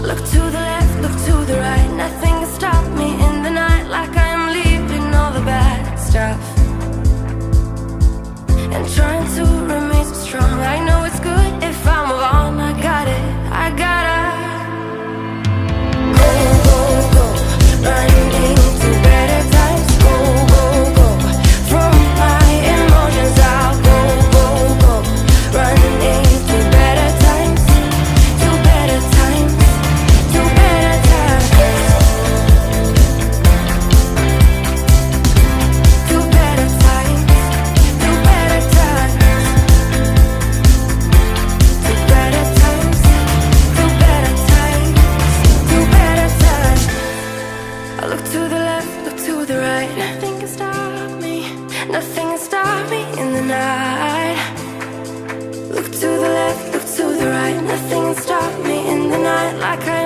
Look to the left, look to the right. Nothing can stop me in the night, like I am leaving all the bad stuff and trying to remain so strong. I know it's good if I move on. I got it, I gotta go, go, go, running into better times. Go, go, go, from my emotions I'll go, go, go, running into better times, to better times, to better times, to better times, to better times, to better times, to better times, to better times. I look to the left, look to the right. Nothing can stop me, nothing can stop me in the night. Look to the left, look to the right. Nothing can stop me in the night, like I